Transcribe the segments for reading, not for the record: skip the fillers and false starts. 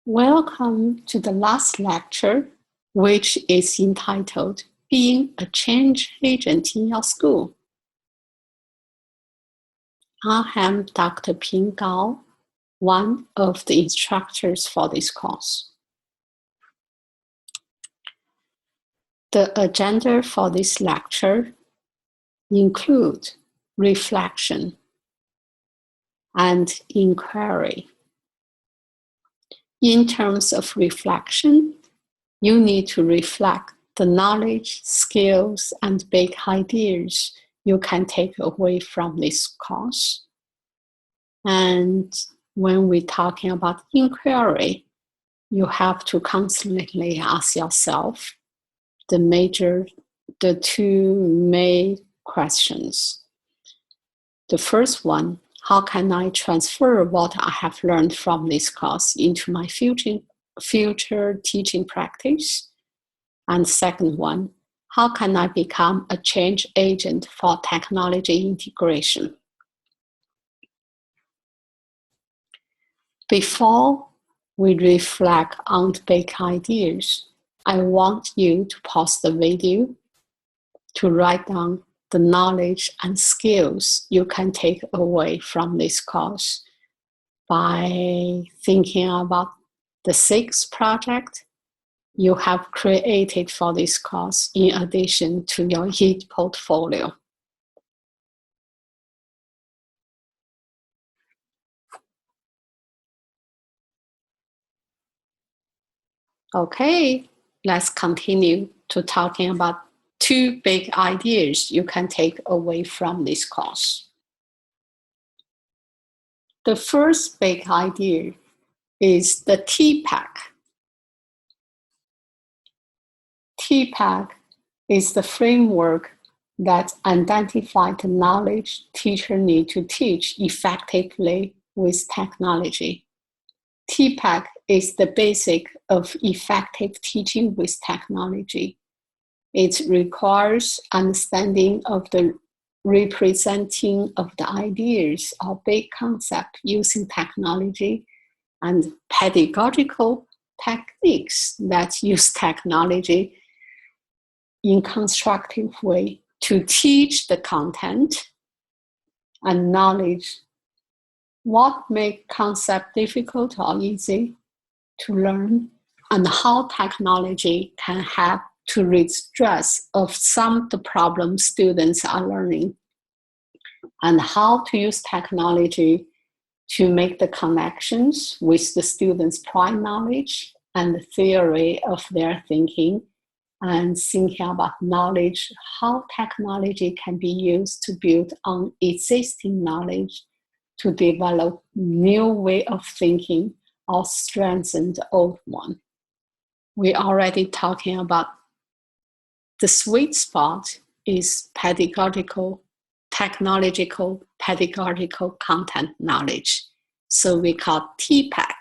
Welcome to the last lecture, which is entitled Being a Change Agent in Your School. I am Dr. Ping Gao, one of the instructors for this course. The agenda for this lecture include reflection and inquiry. In terms of reflection, you need to reflect the knowledge, skills, and big ideas you can take away from this course. And when we're talking about inquiry, you have to constantly ask yourself the two main questions. The first one, how can I transfer what I have learned from this course into my future teaching practice? And second one, how can I become a change agent for technology integration? Before we reflect on the big ideas, I want you to pause the video to write down the knowledge and skills you can take away from this course by thinking about the 6 projects you have created for this course in addition to your HEAT portfolio. Okay, let's continue to talking about 2 big ideas you can take away from this course. The first big idea is the TPAC. TPAC is the framework that identifies the knowledge teachers need to teach effectively with technology. TPAC is the basic of effective teaching with technology. It requires understanding of the representing of the ideas or big concept using technology and pedagogical techniques that use technology in constructive way to teach the content and knowledge. What makes concept difficult or easy to learn, and how technology can help to reduce stress of some of the problems students are learning, and how to use technology to make the connections with the students' prior knowledge and the theory of their thinking, and thinking about knowledge, how technology can be used to build on existing knowledge to develop new way of thinking or strengthen the old one. We're already talking about the sweet spot is technological, pedagogical content knowledge. So we call TPAC.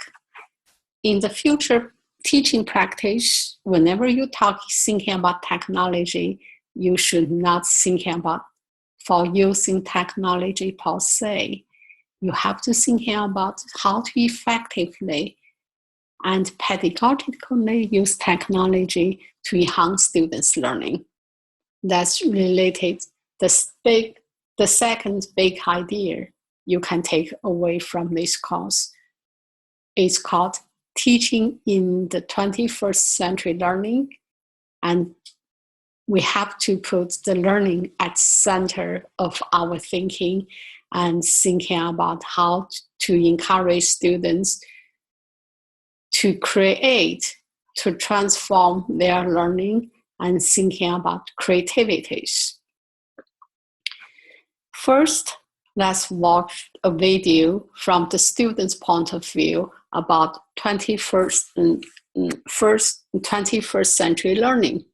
In the future teaching practice, whenever you thinking about technology, you should not thinking about for using technology per se. You have to think about how to effectively and pedagogically use technology to enhance students' learning. That's related. The second big idea you can take away from this course is called Teaching in the 21st Century Learning, and we have to put the learning at the center of our thinking and thinking about how to encourage students to create, to transform their learning, and thinking about creativities. First, let's watch a video from the student's point of view about 21st century learning.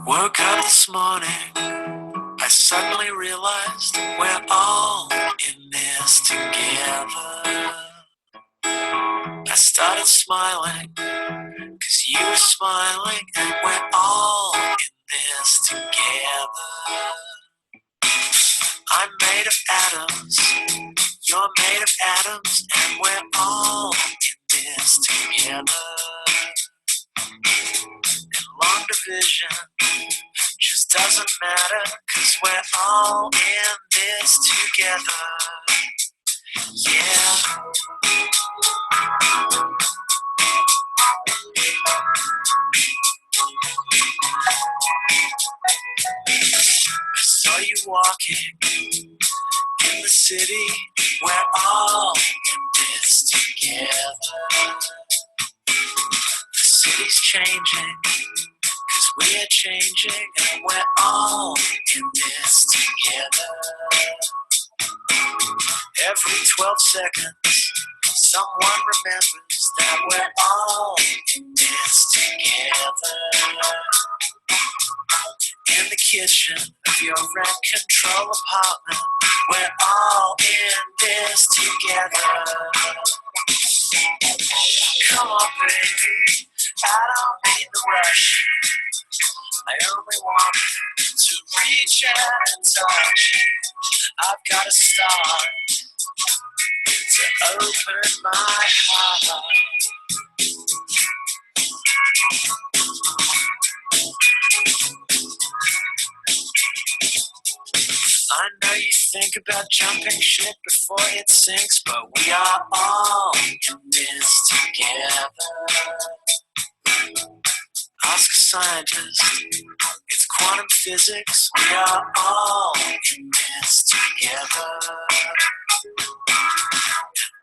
Woke up this morning, I suddenly realized we're all in this together. I started smiling, 'cause you were smiling, and we're all in this together. I'm made of atoms, you're made of atoms, and we're all in this together. And long division just doesn't matter, 'cause we're all in this together. Yeah. I saw you walking in the city, we're all in this together. The city's changing, 'cause we are changing, and we're all in this together. Every 12 seconds, someone remembers that we're all in this together. In the kitchen of your rent control apartment, we're all in this together. Come on, baby, I don't mean to rush. I only want to reach out and touch. I've got to start to open my heart. I know you think about jumping ship before it sinks, but we are all in this together. Ask a scientist, it's quantum physics, we are all in this together.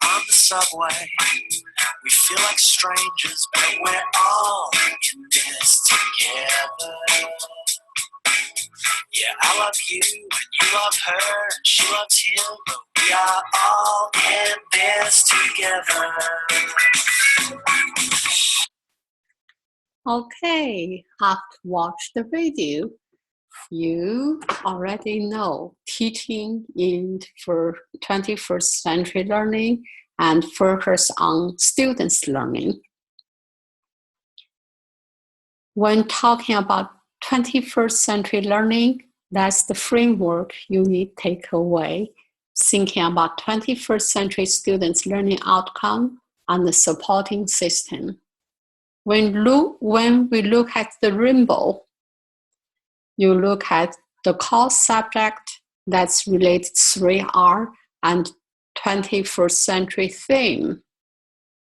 On the subway, we feel like strangers, but we're all in this together. Yeah, I love you, and you love her, and she loves him, but we are all in this together. Okay, after watch the video, you already know teaching for 21st century learning and focus on students' learning. When talking about 21st century learning, that's the framework you need to take away, thinking about 21st century students' learning outcome and the supporting system. When we look at the rainbow, you look at the core subject that's related 3R and 21st century theme.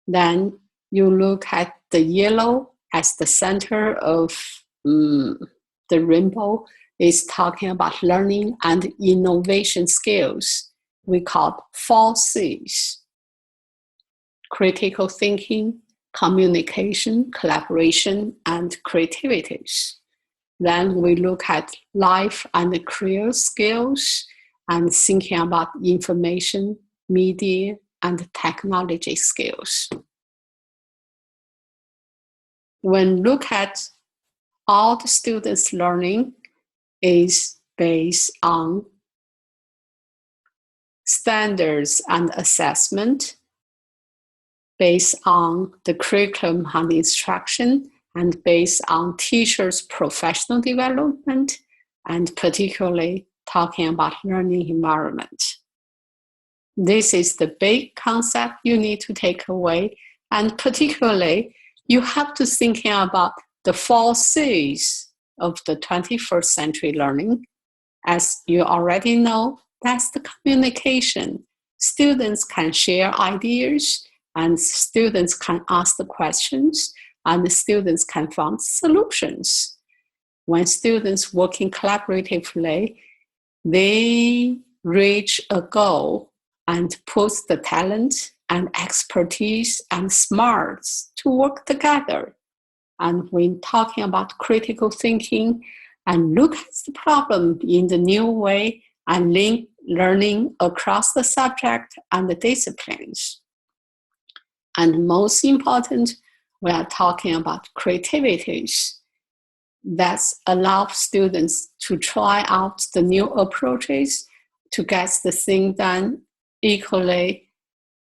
Then you look at the yellow as the center of the rainbow is talking about learning and innovation skills. We call 4Cs: critical thinking, communication, collaboration, and creativities. Then we look at life and career skills and thinking about information, media, and technology skills. When look at all the students' learning is based on standards and assessment, based on the curriculum and instruction, and based on teachers' professional development, and particularly talking about learning environment. This is the big concept you need to take away, and particularly you have to think about the 4Cs of the 21st century learning. As you already know, that's the communication. Students can share ideas, and students can ask the questions, and the students can find solutions. When students working collaboratively, they reach a goal and put the talent and expertise and smarts to work together. And when talking about critical thinking and look at the problem in the new way and link learning across the subject and the disciplines. And most important, we are talking about creativities. that allows students to try out the new approaches to get the thing done equally,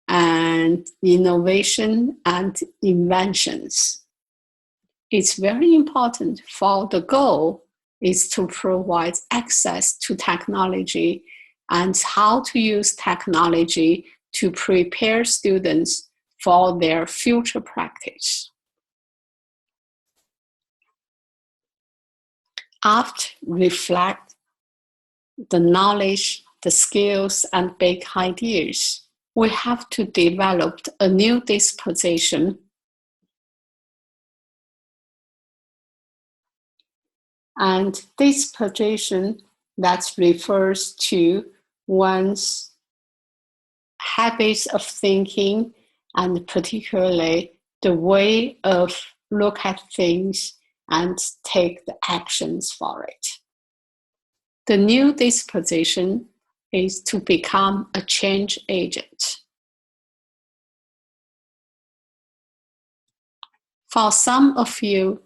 and innovation and inventions. It's very important for the goal is to provide access to technology and how to use technology to prepare students for their future practice. After reflect the knowledge, the skills, and big ideas, we have to develop a new disposition. And disposition that refers to one's habits of thinking, and particularly the way of look at things and take the actions for it. The new disposition is to become a change agent. For some of you,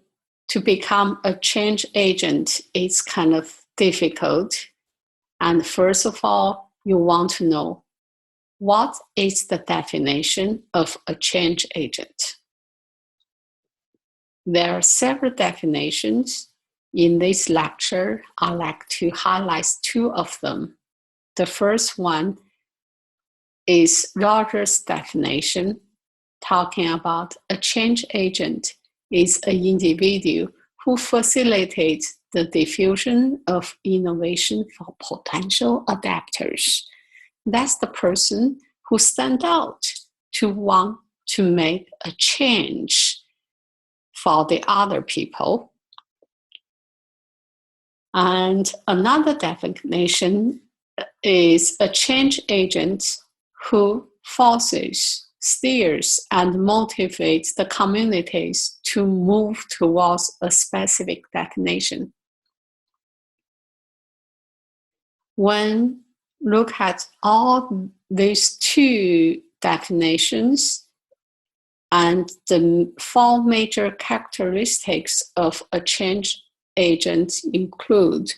to become a change agent is kind of difficult. And first of all, you want to know what is the definition of a change agent. There are several definitions. In this lecture, I'd like to highlight two of them. The first one is Rogers' definition, talking about a change agent is an individual who facilitates the diffusion of innovation for potential adapters. That's the person who stands out to want to make a change for the other people. And another definition is a change agent who forces, steers, and motivates the communities to move towards a specific destination. When look at all these two definitions and the four major characteristics of a change agent include: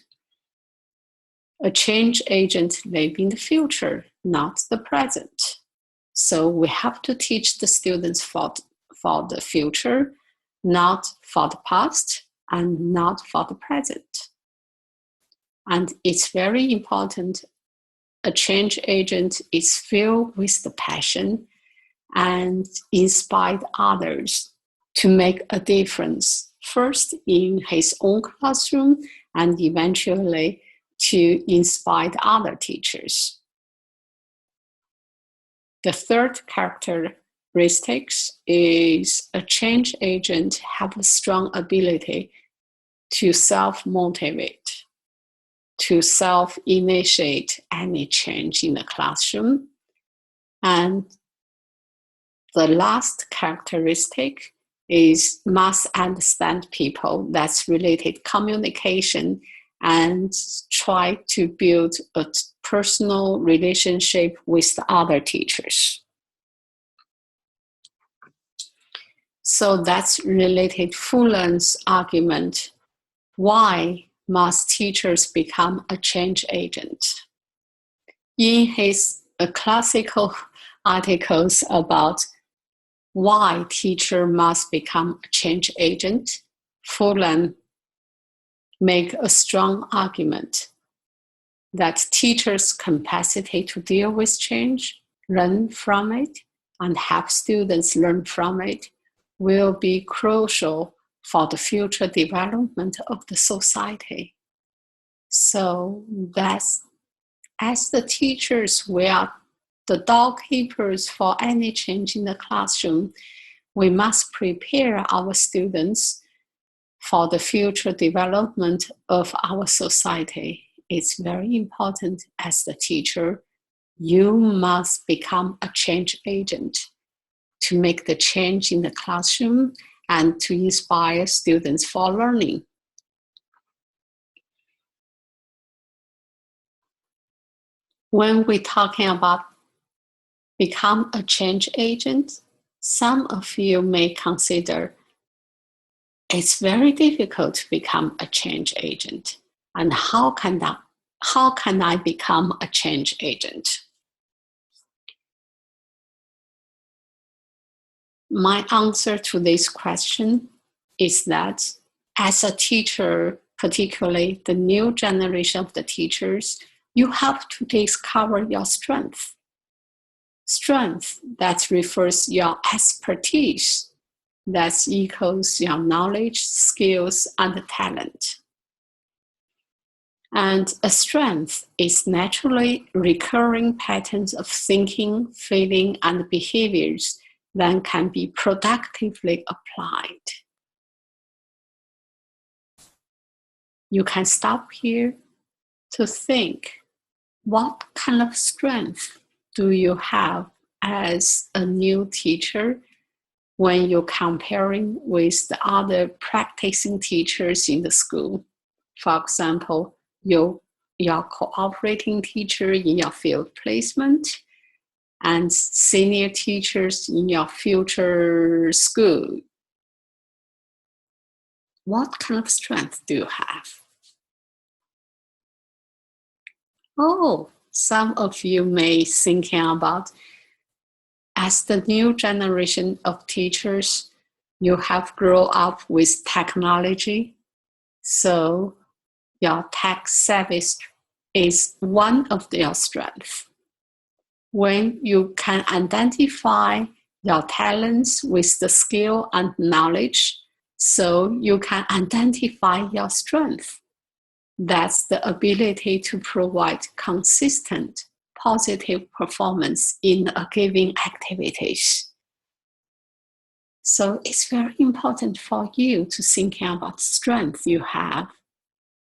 a change agent lives in the future, not the present. So we have to teach the students for the future, not for the past and not for the present. And it's very important. A change agent is filled with the passion and inspire others to make a difference, first in his own classroom and eventually to inspire other teachers. The third characteristic is a change agent have a strong ability to self-motivate, to self-initiate any change in the classroom. And the last characteristic is must understand people. That's related communication and try to build a personal relationship with the other teachers. So that's related Fuller's argument. Why must teachers become a change agent? In his classical articles about why teacher must become a change agent, Fuller make a strong argument that teachers' capacity to deal with change, learn from it, and help students learn from it will be crucial for the future development of the society. So that's, as the teachers, we are the doorkeepers for any change in the classroom. We must prepare our students for the future development of our society. It's very important as the teacher, you must become a change agent to make the change in the classroom and to inspire students for learning. When we're talking about become a change agent, some of you may consider it's very difficult to become a change agent. And how can I become a change agent? My answer to this question is that as a teacher, particularly the new generation of the teachers, you have to discover your strength. Strength that refers your expertise, that equals your knowledge, skills, and talent. And a strength is naturally recurring patterns of thinking, feeling, and behaviors that can be productively applied. You can stop here to think, what kind of strength do you have as a new teacher when you're comparing with the other practicing teachers in the school? For example, your cooperating teacher in your field placement and senior teachers in your future school. What kind of strength do you have? Oh, some of you may thinking about, as the new generation of teachers, you have grown up with technology, so your tech savvy is one of your strengths. When you can identify your talents with the skill and knowledge, so you can identify your strength. That's the ability to provide consistent, positive performance in a given activities. So it's very important for you to think about strength you have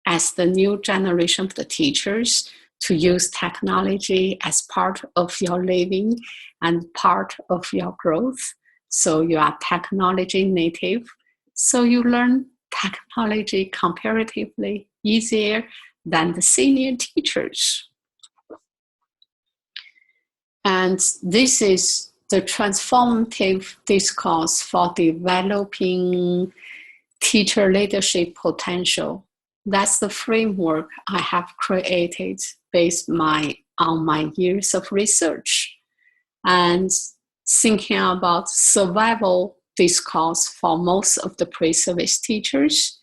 as the new generation of the teachers, to use technology as part of your living and part of your growth. So you are technology native. So you learn technology comparatively easier than the senior teachers. And this is the transformative discourse for developing teacher leadership potential. That's the framework I have created based on my years of research and thinking about survival discourse for most of the pre-service teachers.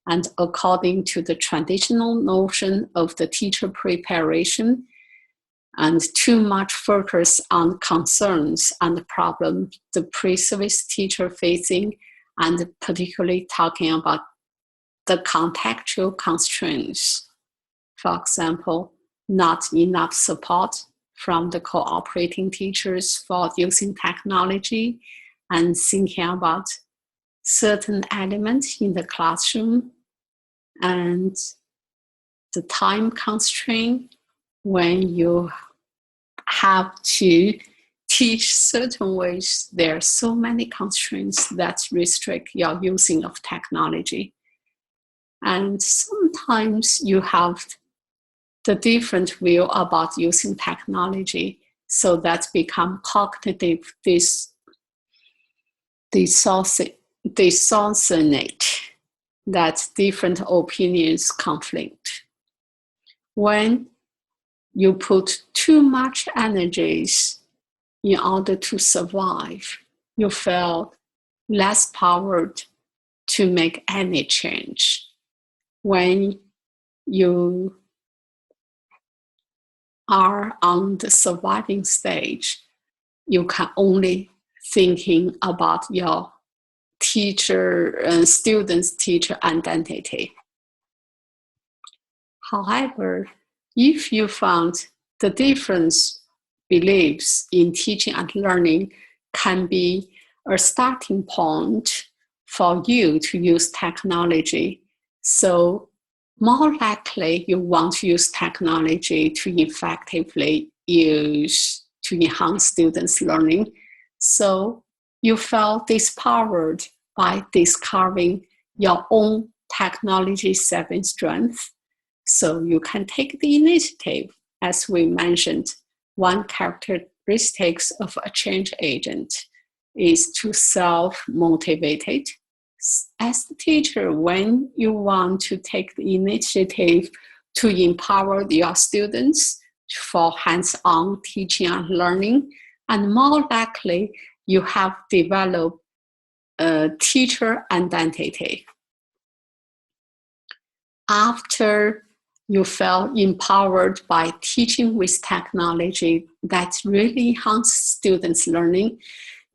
And according to the traditional notion of the teacher preparation, and too much focus on concerns and problems the pre-service teacher facing, and particularly talking about the contextual constraints. For example, not enough support from the cooperating teachers for using technology, and thinking about certain elements in the classroom, and the time constraint when you have to teach certain ways. There are so many constraints that restrict your using of technology. And sometimes you have the different view about using technology, so that become cognitive dissonance, that different opinions conflict. When you put too much energies in order to survive, you feel less powered to make any change. When you are on the surviving stage, you can only thinking about your student-teacher identity. However, if you found the different beliefs in teaching and learning can be a starting point for you to use technology, so more likely you want to use technology to effectively use to enhance students' learning. So you feel dispowered by discovering your own technology-savvy strength. So you can take the initiative. As we mentioned, one characteristic of a change agent is to self-motivated. As the teacher, when you want to take the initiative to empower your students for hands-on teaching and learning, and more likely you have developed a teacher identity. After you feel empowered by teaching with technology that really enhances students' learning,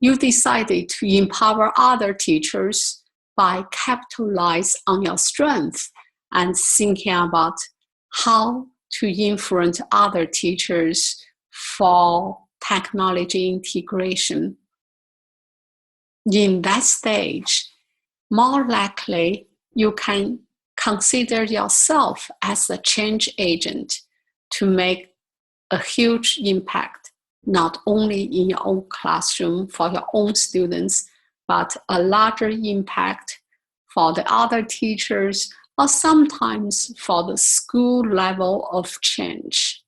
you decided to empower other teachers by capitalize on your strengths and thinking about how to influence other teachers for technology integration. In that stage, more likely you can consider yourself as a change agent to make a huge impact, not only in your own classroom for your own students, but a larger impact for the other teachers, or sometimes for the school level of change.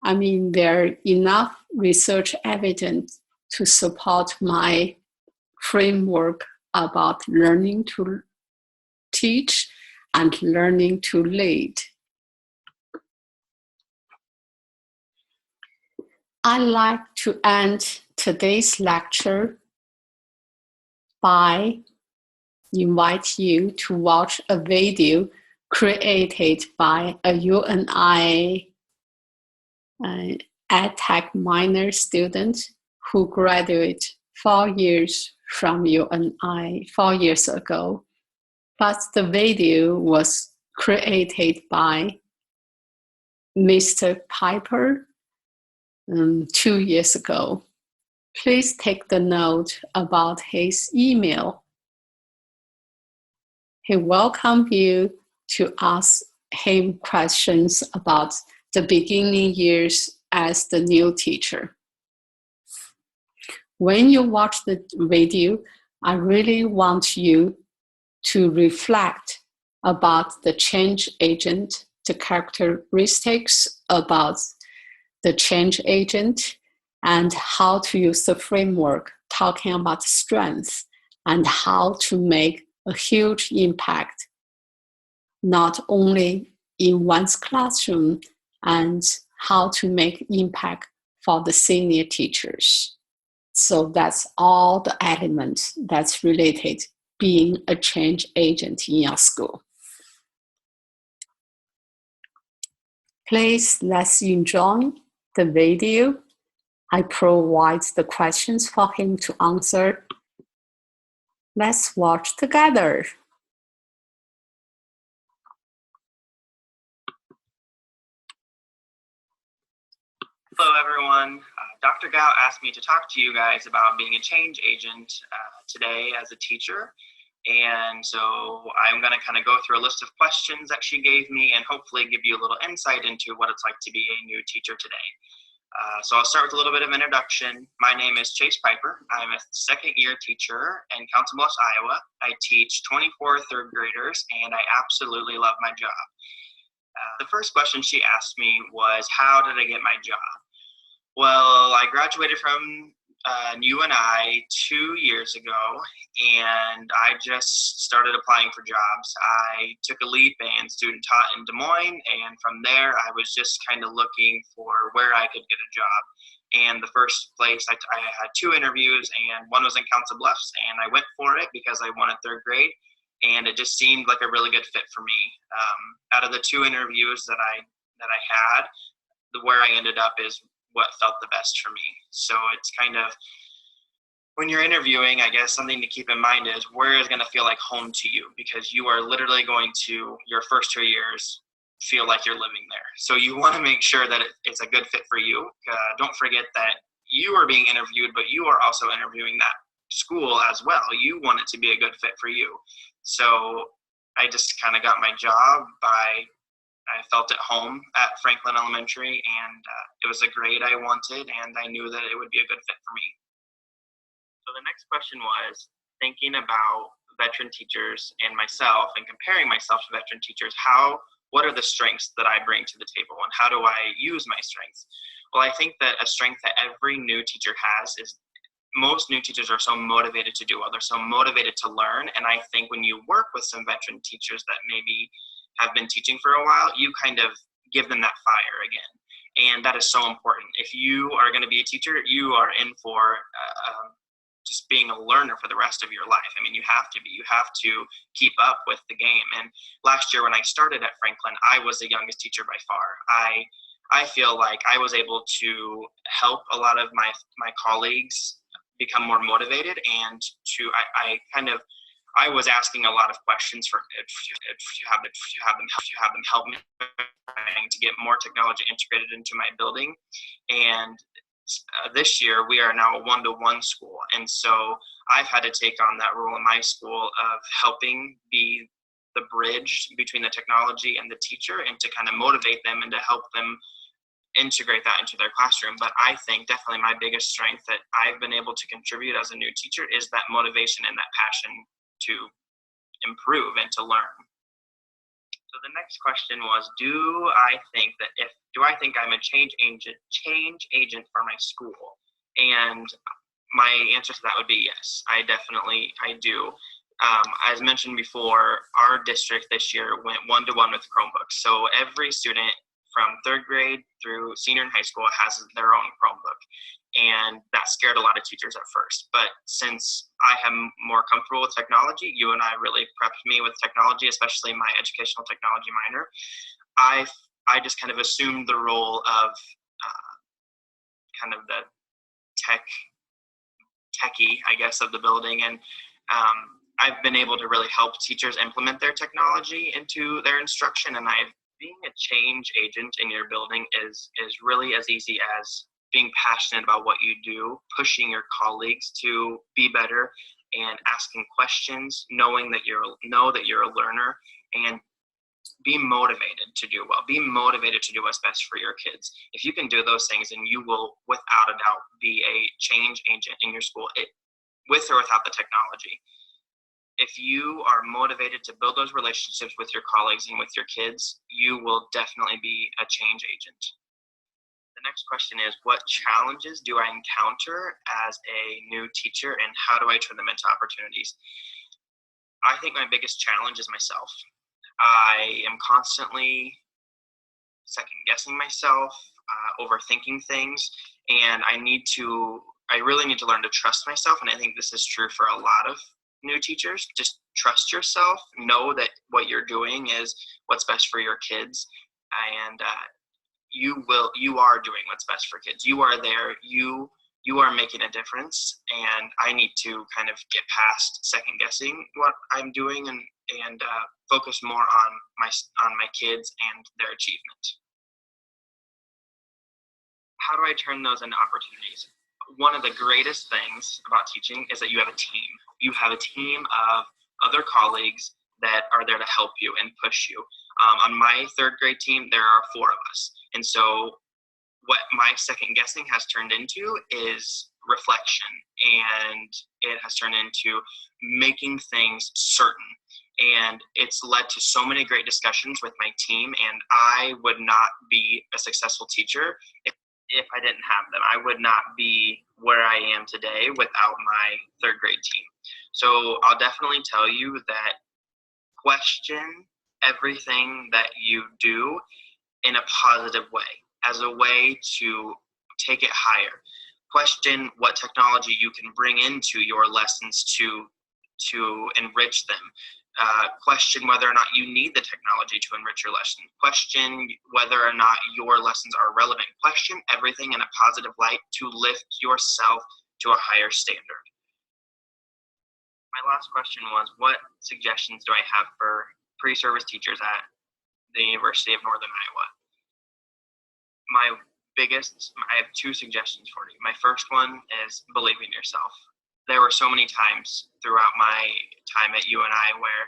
I mean, there are enough research evidence to support my framework about learning to teach and learning to lead. I'd like to end today's lecture by inviting you to watch a video created by a UNI EdTech minor student who graduated 4 years from UNI 4 years ago. But the video was created by Mr. Piper 2 years ago. Please take the note about his email. He welcomes you to ask him questions about the beginning years as the new teacher. When you watch the video, I really want you to reflect about the change agent, the characteristics about the change agent, and how to use the framework talking about strengths and how to make a huge impact, not only in one's classroom, and how to make impact for the senior teachers. So that's all the elements that's related being a change agent in your school. Please, let's enjoy the video. I provide the questions for him to answer. Let's watch together. Hello, everyone. Dr. Gao asked me to talk to you guys about being a change agent today as a teacher. And so I'm going to kind of go through a list of questions that she gave me and hopefully give you a little insight into what it's like to be a new teacher today. So I'll start with a little bit of introduction. My name is Chase Piper. I'm a second-year teacher in Council Bluffs, Iowa. I teach 24 third graders, and I absolutely love my job. The first question she asked me was, how did I get my job? Well, I graduated from UNI 2 years ago, and I just started applying for jobs. I took a leap and student taught in Des Moines, and from there I was just kind of looking for where I could get a job. And the first place, I had 2 interviews, and one was in Council Bluffs, and I went for it because I wanted third grade, and it just seemed like a really good fit for me. Out of the 2 interviews that I had, where I ended up is what felt the best for me. So it's kind of, when you're interviewing, I guess something to keep in mind is where is going to feel like home to you, because you are literally going to, your first 2 years, feel like you're living there. So you want to make sure that it's a good fit for you. Don't forget that you are being interviewed, but you are also interviewing that school as well. You want it to be a good fit for you. So I just kind of got my job I felt at home at Franklin Elementary, and it was a grade I wanted, and I knew that it would be a good fit for me. So the next question was, thinking about veteran teachers and myself and comparing myself to veteran teachers, what are the strengths that I bring to the table, and how do I use my strengths? Well, I think that a strength that every new teacher has is most new teachers are so motivated to do well. They're so motivated to learn. And I think when you work with some veteran teachers that maybe have been teaching for a while, you kind of give them that fire again. And that is so important. If you are going to be a teacher, you are in for just being a learner for the rest of your life. I mean, you have to be. You have to keep up with the game. And last year when I started at Franklin, I was the youngest teacher by far. I feel like I was able to help a lot of my colleagues become more motivated, and I was asking a lot of questions for if you have them help me to get more technology integrated into my building. And this year we are now a one-to-one school, and so I've had to take on that role in my school of helping be the bridge between the technology and the teacher, and to kind of motivate them and to help them integrate that into their classroom. But I think definitely my biggest strength that I've been able to contribute as a new teacher is that motivation and that passion to improve and to learn. So the next question was, do I think I'm a change agent for my school? And my answer to that would be yes. I do. As mentioned before, our district this year went one-to-one with Chromebooks. So every student from third grade through senior in high school has their own Chromebook. And that scared a lot of teachers at first. But since I am more comfortable with technology, you and I really prepped me with technology, especially my educational technology minor. I just kind of assumed the role of kind of the techie, I guess, of the building. And I've been able to really help teachers implement their technology into their instruction. And being a change agent in your building is really as easy as being passionate about what you do, pushing your colleagues to be better, and asking questions, knowing that you're a learner, and be motivated to do well. Be motivated to do what's best for your kids. If you can do those things, then you will, without a doubt, be a change agent in your school, with or without the technology. If you are motivated to build those relationships with your colleagues and with your kids, you will definitely be a change agent. The next question is, what challenges do I encounter as a new teacher, and how do I turn them into opportunities? I think my biggest challenge is myself. I am constantly second-guessing myself, overthinking things, and I really need to learn to trust myself, and I think this is true for a lot of new teachers. Just trust yourself, know that what you're doing is what's best for your kids, and you are doing what's best for kids. You are there, you are making a difference, and I need to kind of get past second guessing what I'm doing and focus more on my kids and their achievement. How do I turn those into opportunities? One of the greatest things about teaching is that you have a team. You have a team of other colleagues that are there to help you and push you. On my third grade team, there are 4 of us. And so what my second guessing has turned into is reflection, and it has turned into making things certain. And it's led to so many great discussions with my team, and I would not be a successful teacher if I didn't have them. I would not be where I am today without my third grade team. So I'll definitely tell you that question everything that you do in a positive way, as a way to take it higher. Question what technology you can bring into your lessons to enrich them. Question whether or not you need the technology to enrich your lesson. Question whether or not your lessons are relevant. Question everything in a positive light to lift yourself to a higher standard. My last question was, what suggestions do I have for pre-service teachers at the University of Northern Iowa? I have 2 suggestions for you. My first one is believe in yourself. There were so many times throughout my time at UNI where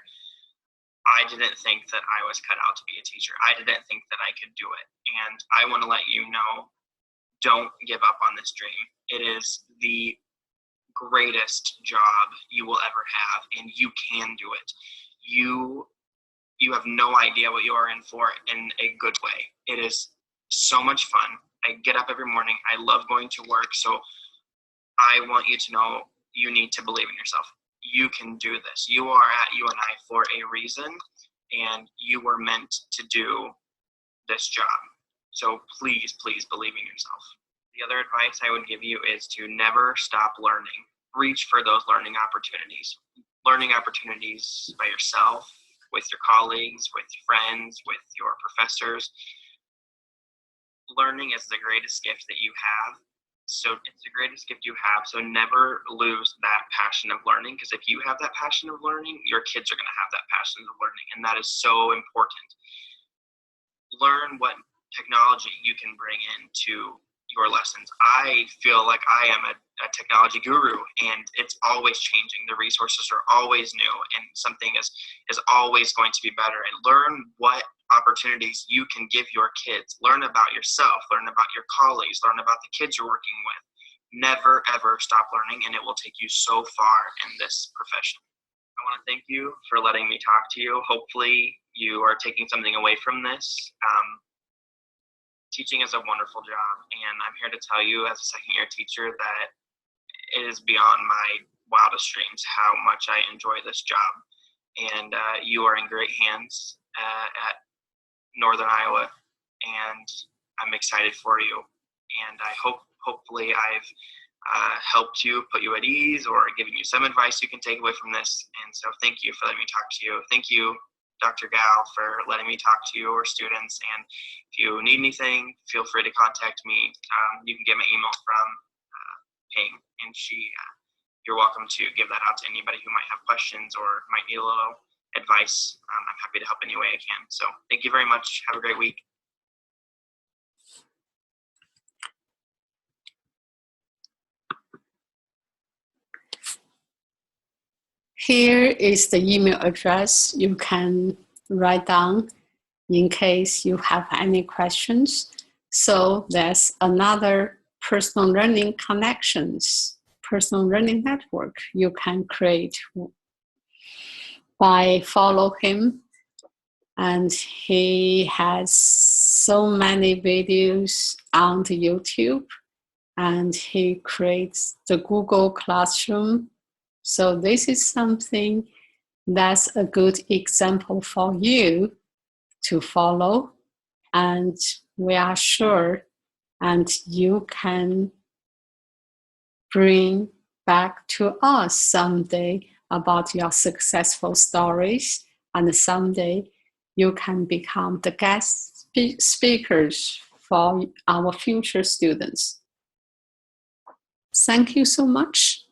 I didn't think that I was cut out to be a teacher. I didn't think that I could do it. And I want to let you know, don't give up on this dream. It is the greatest job you will ever have, and you can do it. You have no idea what you are in for in a good way. It is so much fun. I get up every morning. I love going to work. So I want you to know you need to believe in yourself. You can do this. You are at UNI for a reason, and you were meant to do this job. So please, please believe in yourself. The other advice I would give you is to never stop learning. Reach for those learning opportunities. Learning opportunities by yourself, with your colleagues, with friends, with your professors. Learning is the greatest gift that you have. So it's the greatest gift you have. So never lose that passion of learning, because if you have that passion of learning, your kids are going to have that passion of learning. And that is so important. Learn what technology you can bring into your lessons. I feel like I am a technology guru, and it's always changing. The resources are always new, and something is always going to be better. And learn what opportunities you can give your kids. Learn about yourself, learn about your colleagues, learn about the kids you're working with. Never, ever stop learning, and it will take you so far in this profession. I want to thank you for letting me talk to you. Hopefully you are taking something away from this. Teaching is a wonderful job, and I'm here to tell you as a second-year teacher that it is beyond my wildest dreams how much I enjoy this job. And you are in great hands at Northern Iowa, and I'm excited for you. And I hopefully I've helped you, put you at ease, or given you some advice you can take away from this. And so thank you for letting me talk to you. Thank you, Dr. Gal, for letting me talk to your students. And if you need anything, feel free to contact me. You can get my email from Ping, and you're welcome to give that out to anybody who might have questions or might need a little advice. I'm happy to help any way I can. So thank you very much. Have a great week. Here is the email address you can write down in case you have any questions. So there's another personal learning connections, personal learning network you can create by follow him. And he has so many videos on the YouTube, and he creates the Google Classroom. So this is something that's a good example for you to follow, and we are sure and you can bring back to us someday about your successful stories, and someday you can become the guest speakers for our future students. Thank you so much.